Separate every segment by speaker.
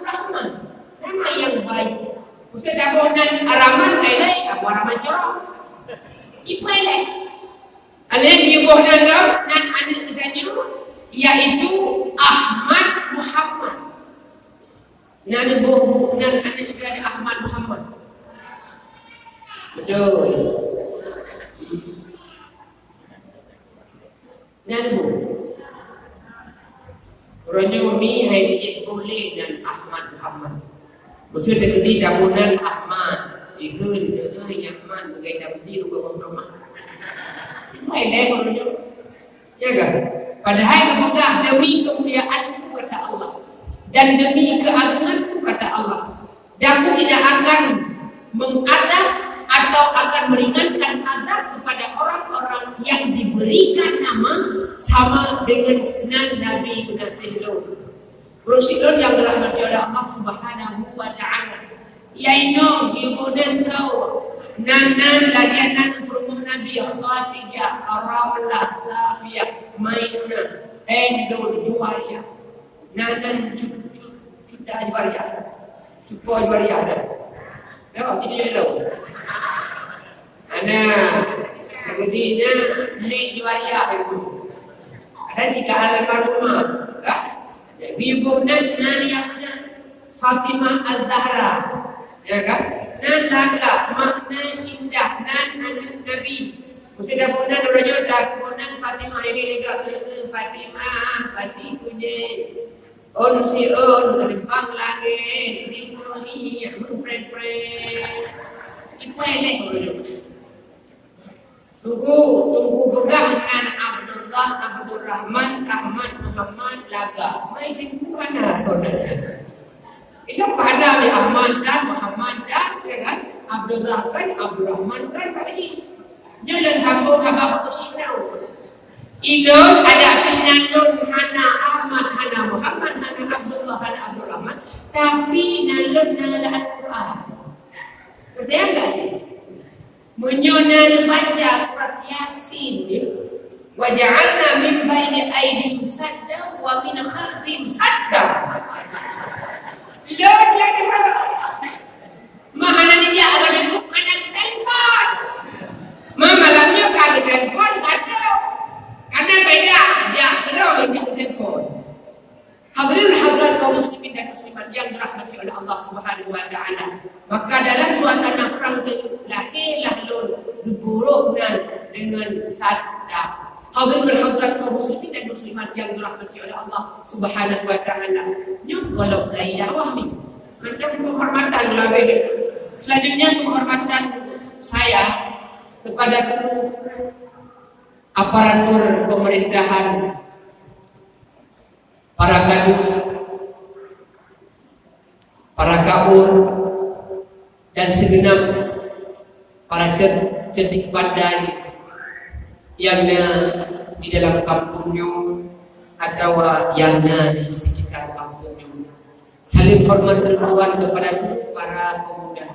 Speaker 1: Abdurrahman. Nama yang baik. Ustaz Abonan Araman kaya Abu Araman Corong. Ipelek. Alih diubuhnan kau nan anak katanya yaitu Ahmad Muhammad. Nan buh nan anak sekali Ahmad Muhammad. Betul. Nan buh. Orangnya mi hai dijit boleh dan Ahmad Muhammad. Maksud tegedi damunan Ahmad dihun Ahmad gaya jamdi luka rumah. Mai deh orangnya. Ya kan? Padahal kepegang demi kemuliaanku kata Allah dan demi keagunganku kata Allah. Dan aku tidak akan mengadab atau akan meringankan adab kepada orang-orang yang diberikan nama sama dengan Nabi Rasulullah. Rasulullah yang dirahmati oleh Allah Subhanahu wa taala. Yaino diubudan tahu nanan lagianan berumum Nabi Khadijah, Ramlah, Safiyah, Maimuna, Endul, Juwayah. Nanan sudah Juwayah. Cukup Juwayah dah. Lewat tidak tahu. Ana kemudian nek Juwayah itu. Ada jika almarhumah, bibunan naniyahnya Fatimah Al-Zahra, ya kan? Nan laga makna indah nan anak Nabi. Sudah bunan orangnya tak bunan Fatimah ini lega Fatimah Fatih punya. On si on terbang lagi di bumi pren-pren. Ipelek orangnya. Tunggu pegang dengan Abdullah, Abdurrahman, Ahmad, Muhammad, Laga. Mai tunggu mana saudara? Itu pada Ahmad dan Muhammad dan ya kan? Abdullah kan, Abdurrahman kan apa sih? Jangan sambung apa-apa sih tahu. Ilon ada pinanun Hana Ahmad, Hana Muhammad, Hana Abdullah, Hana Abdurrahman. Tapi nalun nala Al-Quran. Percaya enggak sih? Menyonan baca surat Yasin wa ja'alna min baini aydihim sadda wa min khalfihim sadda. La mahana dia ada bukan telepon. Malamnya kagak telepon kata. Karena beda aja kira enggak telepon. Hadirin hadirat kaum muslimin dan muslimat yang dirahmati oleh Allah Subhanahu wa taala. Maka dalam suasana perang itu lahirlah lur diburukkan dengan sadda. Hadirin hadirat kaum muslimin dan muslimat yang dirahmati oleh Allah Subhanahu wa taala. Nyuk kalau lai dakwah ni. Macam penghormatan lebih. Selanjutnya penghormatan saya kepada seluruh aparatur pemerintahan, para kadus, para kaur, dan segenap para cerdik pandai yang di dalam kampungnya atau yang di sekitar kampungnya. Saling hormat bertuan kepada seluruh para pemuda.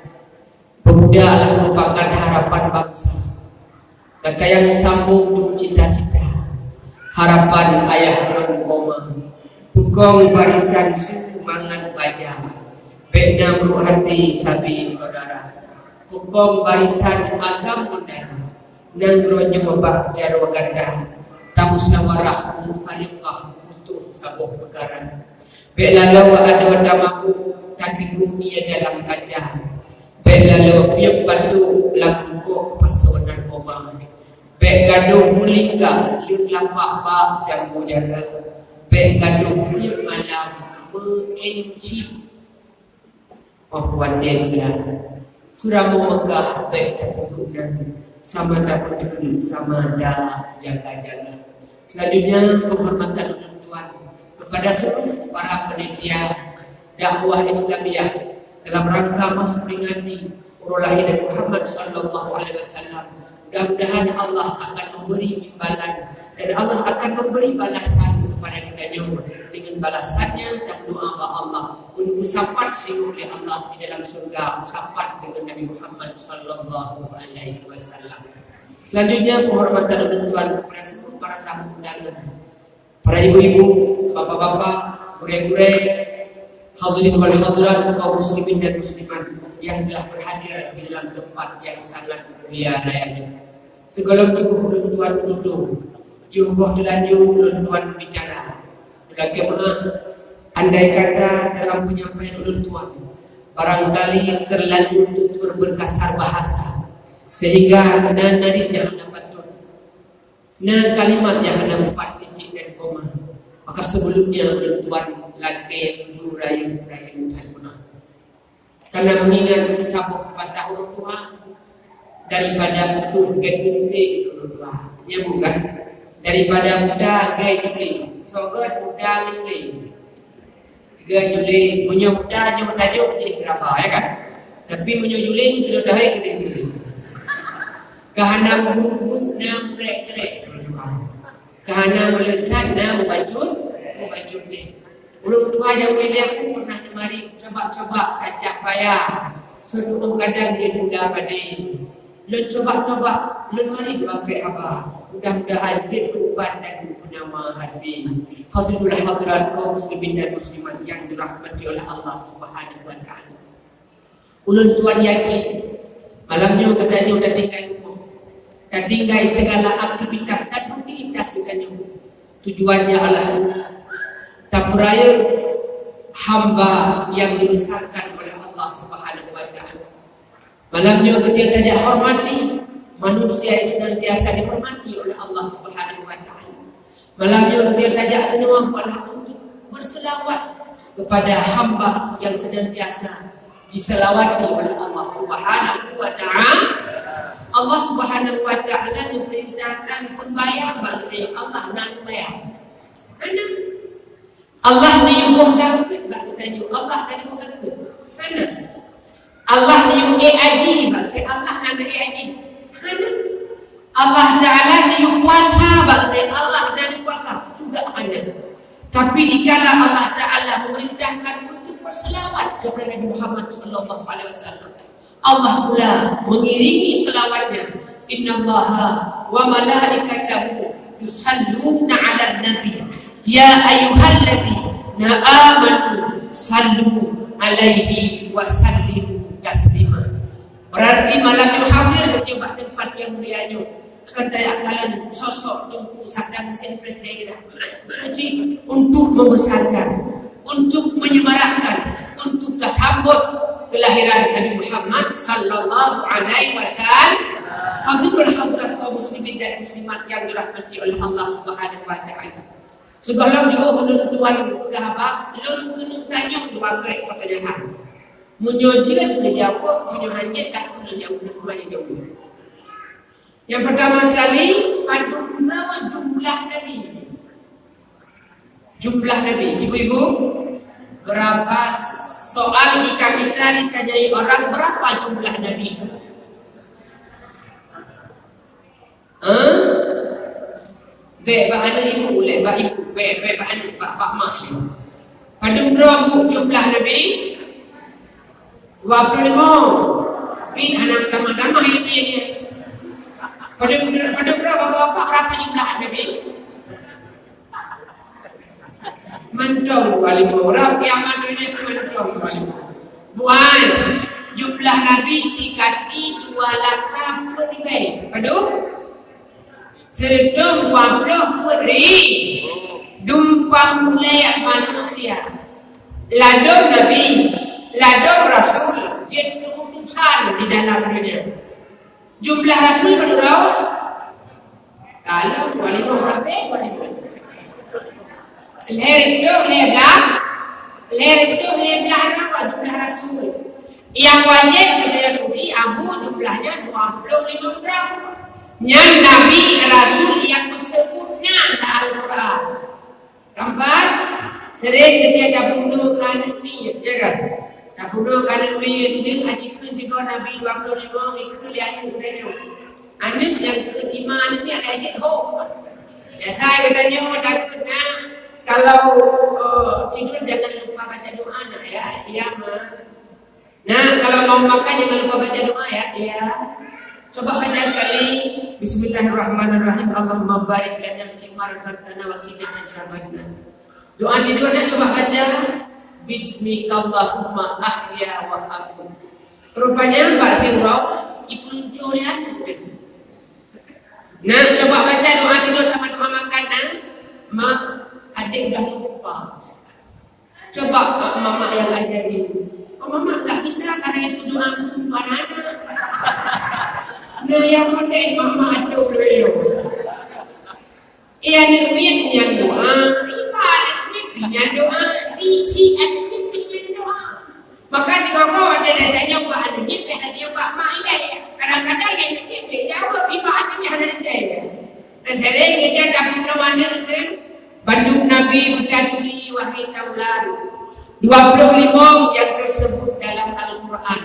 Speaker 1: Pemuda adalah merupakan harapan bangsa. Mereka yang sambung untuk cita-cita. Harapan ayah non koma. Tukang barisan suku mangan baja. Bena hati sabi saudara. Tukang barisan agam mundara. Nanggronya membak jarwa ganda. Tamusyawarah mufaliqah untuk sabuh perkara. Bela lawa ada wadamaku tadigu ia dalam baja. Bela lawa piap bantu lakuko pasonan obang. Bek gaduh melingga lir lapak bak jambu jaga. Bek gaduh piap malam mengencip. Oh wadillah. Surah Megah bek kebunan sama dapat sama dah jaga-jaga. Selanjutnya penghormatan tuan kepada seluruh para panitia dakwah Islamiyah dalam rangka memperingati urulahi Nabi Muhammad sallallahu alaihi wasallam. Mudah-mudahan Allah akan memberi imbalan dan Allah akan memberi balasan kepada kita dengan balasannya dan doa Allah untuk sahabat singgung oleh Allah di dalam surga, sahabat dengan Nabi Muhammad sallallahu alaihi wasallam. Selanjutnya penghormatan dan tuan kepada seluruh para tamu undangan, para ibu-ibu, bapak-bapak, gure-gure, Hadirin wal hadirat kaum muslimin dan muslimat yang telah berhadir di dalam tempat yang sangat mulia raya. Segala cukup tuan duduk, yuboh dilanjut tuan bicara. Lagi maaf, andai kata dalam penyampaian tuan barangkali terlanjur tutur berkasar bahasa sehingga nadanya hanya betul, kalimatnya hanya 4 titik dan koma, maka sebelumnya tuan lagi duraya karena mengingat sabuk patah orang tua daripada putus gede orang tua nyambung kan, daripada muda gay juli sobat muda juli gay juli punya muda nyawa tajuk ni berapa ya kan, tapi punya juli kita dah gede juli kahana guru na krek kahana melekat na membajut ni. Orang tua yang mulia aku pernah kemari coba-coba ajak bayar. Suruh kadang dia muda padi. Lu coba-coba, lu mari pakai apa? Mudah-mudahan jadi uban dan penama hati. Hadirin hadirat kaum muslimin dan muslimat yang dirahmati oleh Allah Subhanahu wa taala. Ulun tuan yakin malamnya katanya udah tinggal rumah. Tak tinggal segala aktivitas dan rutinitas katanya. Tujuannya Allah tak beraya hamba yang dibesarkan oleh Allah Subhanahu wa taala. Malamnya ketika tajak hormati manusia yang senantiasa dihormati oleh Allah Subhanahu wa taala. Malamnya ketika tajak menyuap Allah untuk berselawat kepada hamba yang senantiasa diselawati oleh Allah Subhanahu wa taala. Allah Subhanahu wa taala memerintahkan pembayar bagi Allah nan bayar. Allah ni yubuh sakit bagi tanya Allah dan sakit. Mana? Allah ni yubuh aji bagi Allah dan aji. Mana? Allah Taala ni yubuh puasa bagi Allah dan puasa juga ada. Tapi dikala Allah Taala memerintahkan untuk berselawat kepada Nabi Muhammad sallallahu alaihi wasallam, Allah pula mengiringi selawatnya. Innallaha wa malaikatahu yusalluna 'alan nabi. Ya ayyuhalladzina amanu sallu alaihi wa sallimu taslima. Berarti malam yang hadir di tempat yang mulianya keterakalan sosok Tunku Saddam Hussein Presiden Najib untuk membesarkan, untuk menyemarakkan, untuk tersambut kelahiran Nabi Muhammad sallallahu alaihi wasallam. Hadirin hadirat kaum muslimin dan muslimat yang dirahmati oleh Allah Subhanahu wa taala. Segala jauh tuan pegah apa? Lu kena tanya dua grek pertanyaan. Menyojit menjawab, menyohanjit tak kena jawab banyak jauh. Yang pertama sekali, pada berapa jumlah Nabi? Jumlah Nabi, ibu-ibu, berapa soal jika kita ditanyai orang berapa jumlah Nabi itu? Baik, pak anak ibu boleh, pak ibu, baik pak anak, pak mak ni. Pada berapa jumlah Nabi? 25. Bin anak tamah-tamah ini dia. Pada berapa jumlah Nabi? Mentong 25 orang yang mana ni mentong 25. Buat jumlah Nabi sikati 2 lebih. Pada Seredong 20 putri dumpang mulai manusia ladong Nabi, ladong Rasul, jadi keutusan di dalam dunia. Jumlah Rasul berapa? Kalau 25 sampai 25. Leher itu leher jumlah Rasul. Yang wajib kita yakuni Abu jumlahnya 25 orang. Yang Nabi Rasul yang disebutnya dalam Al-Quran. Keempat, sering ketika bunuh kanami, ya kan? Tak bunuh kanami, dia ajikan segala Nabi 25 itu lihat itu. Anak yang kelima ni ada yang hoax. Ya saya katanya takutnya kalau tidur jangan lupa baca doa nak ya, iya mah. Nah kalau mau makan jangan lupa baca doa ya, iya. Coba baca sekali. Bismillahirrahmanirrahim. Allahumma barik lana fi ma razaqtana wa qina adzabannar. Doa tidurnya coba baca. Bismikallahumma ahya wa amut. Rupanya Mbak Firau dipeluncur ya. Nah, coba baca doa tidur sama doa makan, nah. Mak, adik udah lupa. Coba mama yang ajarin. Oh, mama nggak bisa karena itu doa musuh anak. Nah, yang penting mama aduh beliau. Iya, nirminya doa. Ibadah doa. Isi ada doa. Maka di kau ada datanya Mbak ada mimpi, ada Mbak Mak iya ya. Kadang-kadang yang mimpi jawab ibadahnya ada dia. Dan sering kita dapat kawanir ke Bandung Nabi Butaturi wahai taulan. 25 yang tersebut dalam Al-Quran.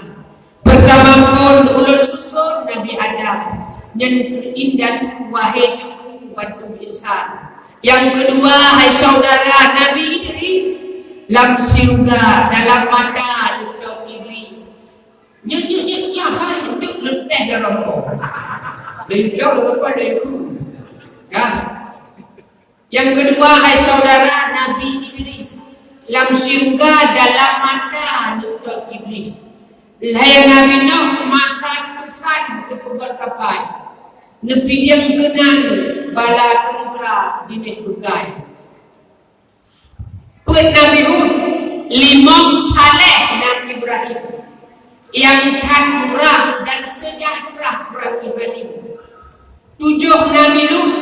Speaker 1: Pertama pun ulun susun Nabi Adam. Yang keindan wahai tuku Bandung insan. Yang kedua hai saudara Nabi Idris. Lam surga dalam mata untuk iblis. Nyuk apa untuk letak dalam roh. Letak kepada itu. Ya. Yang kedua hai saudara Nabi Idris. Lam surga dalam mata untuk iblis. Lahir Nabi Nuh masa Tuhan berkubar kapai. Nepi yang kenan bala tenggerak jenis begai. Kuat Nabi Hud, limong saleh Nabi Ibrahim, yang tan murah dan sejahtera Ibrahim. 7 Nabi Lut,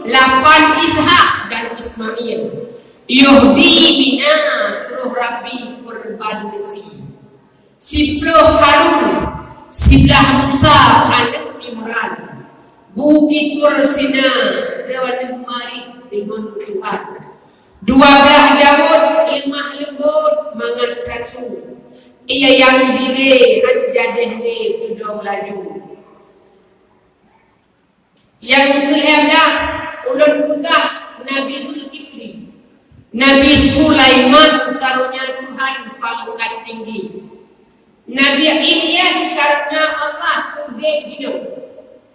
Speaker 1: 8 Ishak dan Ismail. Yuhdi bina roh Rabbi kurban besi. 10 Harun, 11 Musa anak Imran. Bukit Tursina dewan mari dengan Tuhan. 12 Daud, 5 lembut mangan kasu. Ia yang dile anjadeh le tudong laju. Yang kelihatan ulun pegah Nabi Zulkifli, Nabi Sulaiman karunia Tuhan pangkat tinggi. Nabi Ilyas karena Allah udah hidup.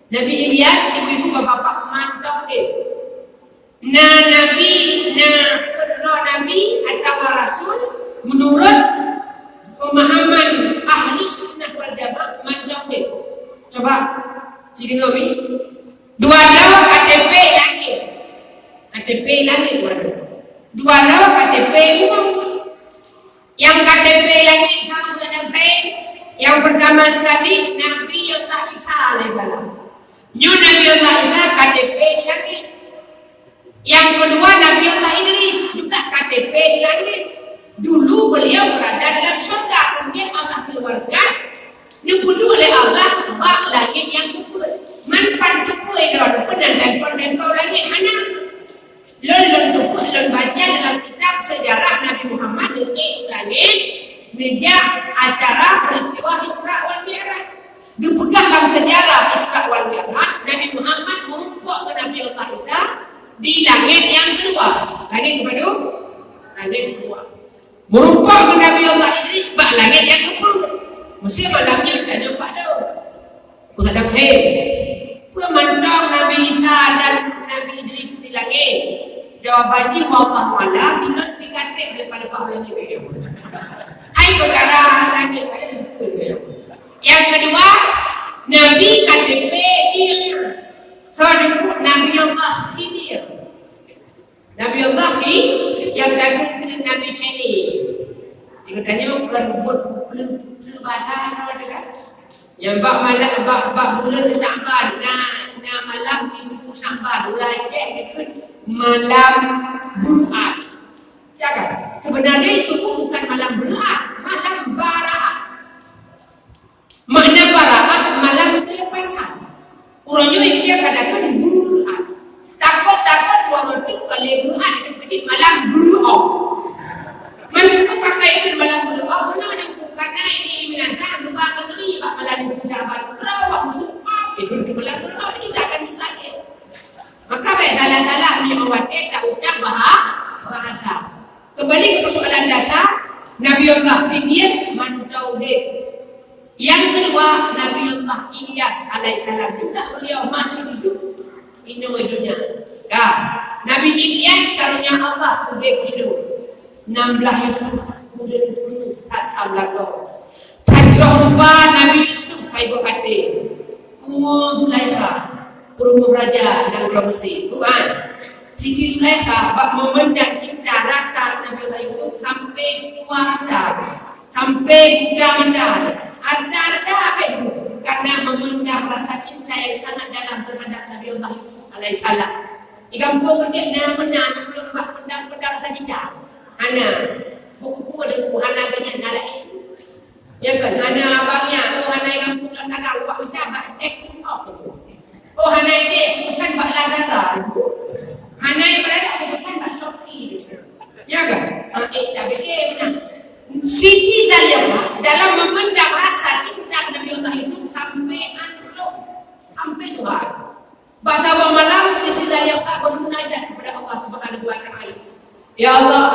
Speaker 1: Nabi Ilyas ibu-ibu bapak-bapak mantau deh. Nabi atau Rasul menurut pemahaman ahli sunnah wal jamaah mantau deh. Coba jadi ngopi. 2 tahun KTP langit. KTP langit waduh. 2 tahun KTP umum. Yang KTP langit sama dengan yang pertama sekali Nabi Allah Isa alaihissalam. Nabi Allah Isa KTP di langit. Yang kedua Nabi Allah Idris juga KTP di langit. Dulu beliau berada dalam surga, kemudian Allah keluarkan dibunuh oleh Allah bak langit yang kubur. Manpan tukui dalam penan dan pondempau langit hana. Lelun tukui lelun baca dalam kitab sejarah Nabi Muhammad di langit. Meja acara peristiwa Isra wal Mi'raj. Dipegang dalam sejarah Isra wal Mi'raj, Nabi Muhammad merumpuk ke Nabi Allah Isa di langit yang kedua. Langit kedua. Langit kedua. Merumpuk ke Nabi Allah Idris bak langit yang kedua. Mesti malamnya tak nampak dah. Aku tak faham. Pemandang Nabi Isa dan Nabi Idris di langit. Jawabannya wallahu a'lam, ingat dikatakan daripada langit beliau. Hai perkara langit beliau. Yang kedua, Nabi KTP dia. Saudaraku Nabi Allah ini. Nabi Allah yang tadi Nabi Celi. Dikatanya bukan buat bahasa apa kan? Yang bak malam bak bulan Syaban. Nah malam di suku Syaban. Ulajek itu malam Buru'at. Ya kan? Sebenarnya itu pun bukan malam Buru'at, malam Bara'ah. Makna Bara'ah malam kelepasan. Urangnya dia katakan Buru'at. Takut orang itu kalau Buru'at itu berarti malam Buru'ah. Mana kau pakai itu malam Buru'ah? Mana aku karena ini minasa lupa kenduri bak malam itu Syaban. Rawak musuh itu malam Buru'ah itu tak akan sakit. Maka baik salah-salah menyawatkan tak ucap bahasa. Kembali ke persoalan dasar, Nabi Allah Khidir mantau dek. Yang kedua, Nabi Allah Ilyas alaihissalam juga beliau masih hidup hidupnya. Nabi Ilyas karunia Allah udek hidup. 16 Yusuf bulan penuh tak belakang. Tajrah rupa Nabi Yusuf pai berkata, umur Zulaikha, perumah raja negara Mesir. Bukan? Siti Zulaikha bak memendam cinta rasa Nabi Allah Yusuf sampai keluar dan sampai budak mendan. Ada karena memendam rasa cinta yang sangat dalam terhadap Nabi Allah Yusuf alaihissalam. Di kampung dia nama suruh bak pendam rasa cinta. Hana buku ada hana dengan nalai. Ya kan, hana abangnya, hana yang kampung laga buat mendapat oh hana ini pesan bak lagara. Hana yang berada pesan bak Shopee. Ya kan? Tapi mana? Siti Zaliqah dalam memendam rasa cinta Nabi Allah Yusuf sampai sampai Tuhan. Bahasa malam Siti Zaliqah bermunajat kepada Allah Subhanahu wa taala. Ya Allah,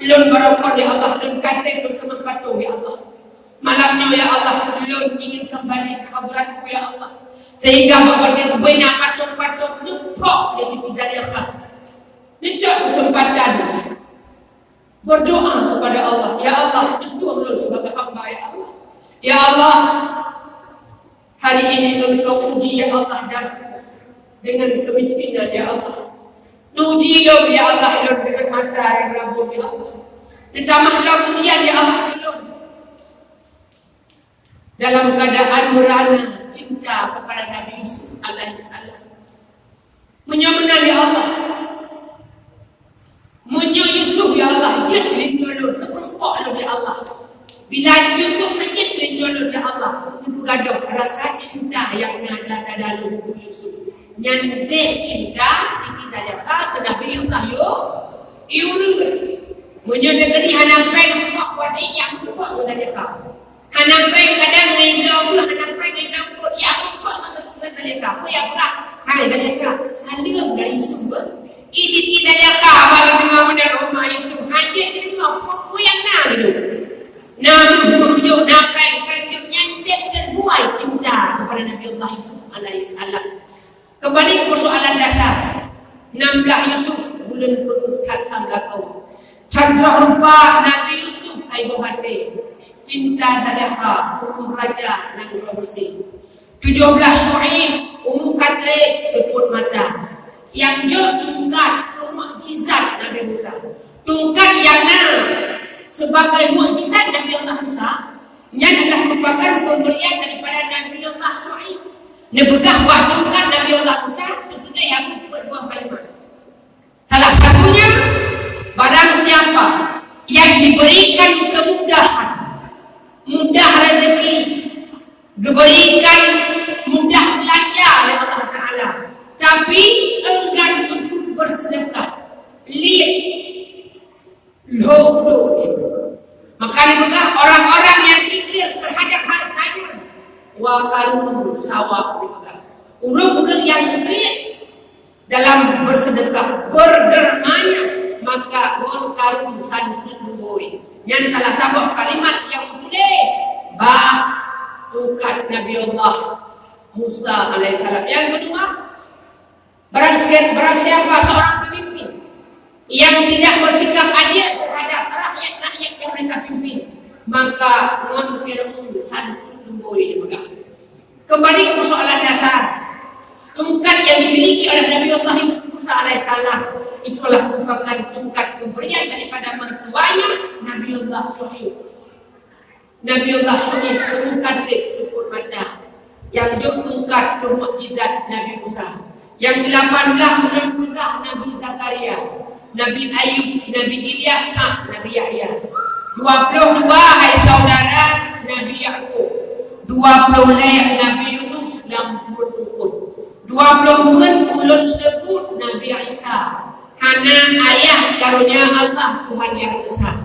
Speaker 1: lun barokah ya Allah, lun kata bersama patung ya Allah. Malamnya ya Allah, lun ingin kembali ke hadratmu ya Allah. Sehingga bapak dia benar patung-patung lupa di Siti Zaliqah. Lecak kesempatan berdoa kepada Allah. Ya Allah, tuntun lun sebagai hamba ya Allah. Ya Allah, hari ini engkau uji ya Allah dan dengan kemiskinan ya Allah. Uji dong ya Allah lun dengan mata yang rabun ya Allah. Ditambahlah ujian ya Allah lun dalam keadaan merana cinta kepada Nabi Yusuf alaihissalam. Menyamenan ya Allah. Munyo Yusuf ya Allah, dia kelintolor, terkumpuk ya Allah. Bila Yusuf menjadi kelintolor ya Allah, bergaduh rasa cinta yang ada dalam Yusuf. Nyande cinta, Siti Zaliqah ke Nabi Allah Yusuf. Munyo degeri hanampai kumpuk wadi yang kumpuk Zaliqah. Hanampai kadang ngendong, hanampai ngendong ya kumpuk Zaliqah. Ya berat. Hai Zaliqah, salam dari Yusuf. Siti Zaliqah baru dengar benar rumah Yusuf. Hadir dengar pupu yang nak gitu. Nabi tunjuk napai tunjuk nyandek terbuai cinta kepada Nabi Allah Yusuf alaihissalam. Kembali ke persoalan dasar. 16 Yusuf bulan perut kata belakang. Chandra rupa Nabi Yusuf ai berhati. Cinta Zaliqah umur raja negara Mesir. 17 Syuaib umur katre seput mata. Yang dia tungkat ke mukjizat Nabi Musa. Tungkat yang sebagai mukjizat Nabi Allah Musa, yang adalah merupakan pemberian daripada Nabi Allah Syuaib. Nebegah buat tungkat Nabi Allah Musa, itu dia yang berbuah kalimat. Salah satunya, barang siapa yang diberikan kemudahan, mudah rezeki, diberikan mudah belanja oleh Allah Ta'ala, tapi enggan untuk bersedekah, lihat loh, maka dibegah orang-orang yang kikir terhadap hartanya. Wa karun sawah dibegah. Urung-urung yang lihat dalam bersedekah, berdermanya, maka wa karun santun boy. Yang salah satu kalimat yang betul tungkat Nabi Allah Musa alaihissalam. Yang kedua, barang siapa seorang pemimpin yang tidak bersikap adil terhadap rakyat-rakyat yang mereka pimpin, maka non firmun santun boleh dipegang. Kembali ke persoalan dasar. Tungkat yang dimiliki oleh Nabi Allah Musa alaihissalam itulah merupakan tungkat pemberian daripada mertuanya Nabi Allah Syuaib. Nabi Allah Syuaib tungkat seput mata yang juga tungkat kemukjizat Nabi Musa. Yang 18 bulan pegah Nabi Zakaria, Nabi Ayub, Nabi Ilyas, Nabi Yahya. 22 hai saudara Nabi Yakub. 20 Nabi Yunus dalam berukun. 20 ulun sebut Nabi Isa. Hana ayah karunia Allah Tuhan yang Esa.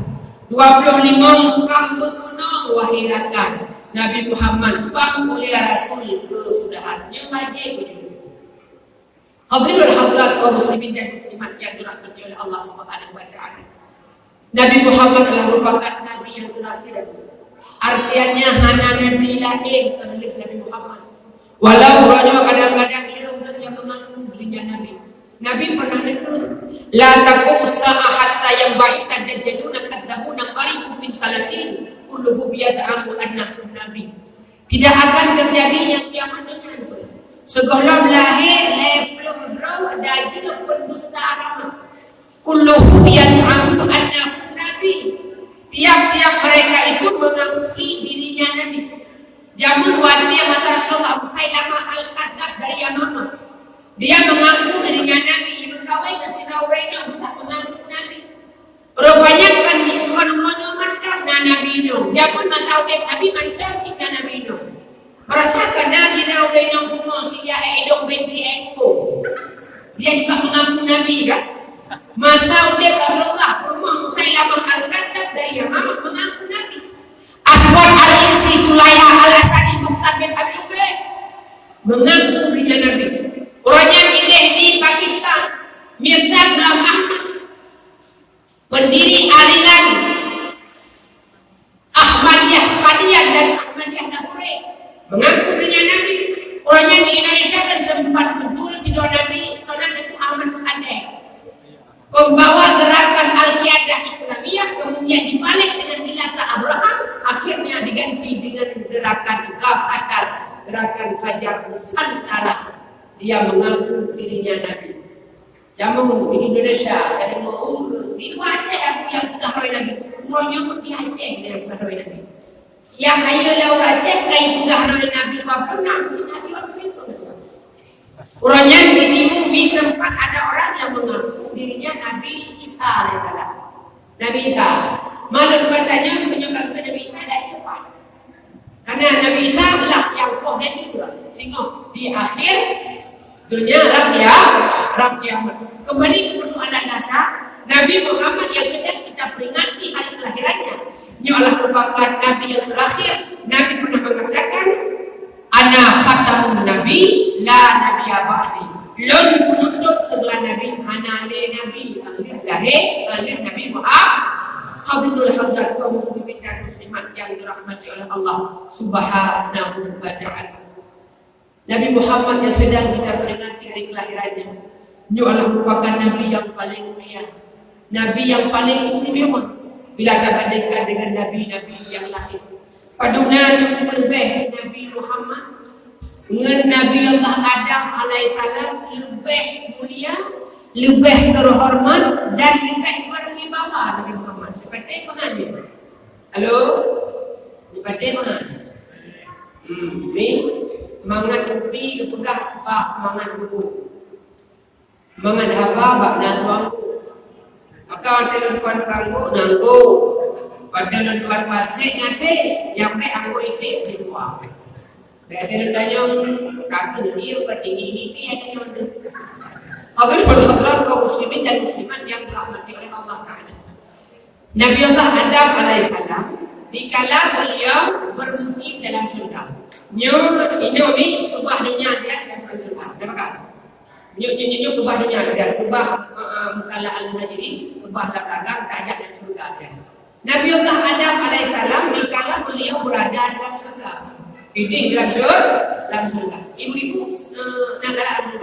Speaker 1: 25 kam berguna wahirakan Nabi Muhammad bang oleh Rasul kesudahannya wajib. Hadirin hadirat kaum muslimin dan muslimat yang dirahmati oleh Allah Subhanahu wa taala. Nabi Muhammad adalah merupakan nabi yang terakhir. Artinya hana nabi lahir oleh Nabi Muhammad. Walau orangnya kadang-kadang dia yang mengaku dirinya nabi. Nabi pernah negur, la taqum sa'ah hatta yang ba'isan dan jaduna kadahuna qaribun min salasin kulluhu biyad'amu annakum nabi. Tidak akan terjadinya kiamat dengan segala lahir lepluh roh daging pendusta agama. Kulluhu yad'amu annahu nabi. Tiap-tiap mereka itu mengakui dirinya nabi. Jamun wadi masyarakat Musailamah al-Kadzdzab dari Yamamah. Dia mengaku dirinya nabi, mengkawin ke Firaun juga mengaku nabi. Rupanya kan orang mantan nabi Nuh. Jamun masyarakat nabi mantan kita nabi Nuh. Merasakan nabi Firaun kuno sejak Edom binti Eko. Dia juga mengaku nabi kan? Masa udah Rasulullah rumah Musailamah al-Kadzdzab dari Yamamah mengaku nabi. Aswad al-Insi Tulayah al-Asadi Mukhtar bin Abi Ubaid mengaku dirinya nabi. Orangnya di Pakistan, Mirza Ghulam Ahmad, pendiri aliran Ahmadiyah Qadian dan Ahmadiyah Lahore, mengaku dirinya nabi. Orangnya di Indonesia kan sempat muncul si nabi Sunan itu Ahmad Sadek, pembawa gerakan Al-Qiyadah Islamiyah, kemudian dibalik dengan Milata Abraham, akhirnya diganti dengan gerakan Ghafatar, gerakan Fajar Nusantara. Dia mengaku dirinya nabi. Jamu di Indonesia dari mau di Aceh aku yang pegawai nabi. Umurnya di Aceh dia pegawai nabi. Yang ayo laut Aceh kai pegawai nabi 26 nabi waktu itu. Orangnya di timur sempat ada orang yang mengaku dirinya Nabi Isa adalah Nabi Isa. Malam katanya menyebabkan Nabi Isa dah cepat. Karena Nabi Isa adalah yang pohon itu sehingga di akhir dunia rakyat. Kembali ke persoalan dasar, Nabi Muhammad yang sedang kita peringati hari kelahirannya, ini adalah merupakan Nabi yang terakhir. Nabi pernah mengatakan, Ana khatamun Nabi, la nabiyya ba'di. Lon penutup segala Nabi, hanale Nabi, alir Nabi Muhammad. Hadrul hadrat kaum muslimin dan muslimat yang dirahmati oleh Allah Subhanahu wa ta'ala. Nabi Muhammad yang sedang kita peringati hari kelahirannya, ini adalah merupakan Nabi yang paling mulia, Nabi yang paling istimewa bila dibandingkan dengan Nabi-Nabi yang lain. Padunan lebih Nabi Muhammad dengan Nabi Allah Adam alaihissalam lebih mulia, lebih terhormat dan lebih berwibawa Nabi Muhammad. Seperti mana? Halo? Seperti mana? Ini mangan kopi kepegah pak mangan buku. Mangan apa bak nasuangku. Maka ada tuan kanggo nanggo. Pada tuan pasik ngasih yang baik aku itik semua. Ada tanya kaki dia bertinggi hiki ada yang ada. Agar berhadrat kaum muslimin dan muslimat yang dirahmati oleh Allah Taala. Nabi Allah Adam alaihissalam dikala beliau bermukim dalam surga. Ini kubah dunia dia dalam surga. Nampak? Nyo kubah dunia dia kubah Musalla al-Muhajirin, kubah dagang tajak dalam surga dia. Nabi Allah Adam alaihissalam dikala beliau berada dalam surga. Ini dalam surga. Ibu-ibu nak dalam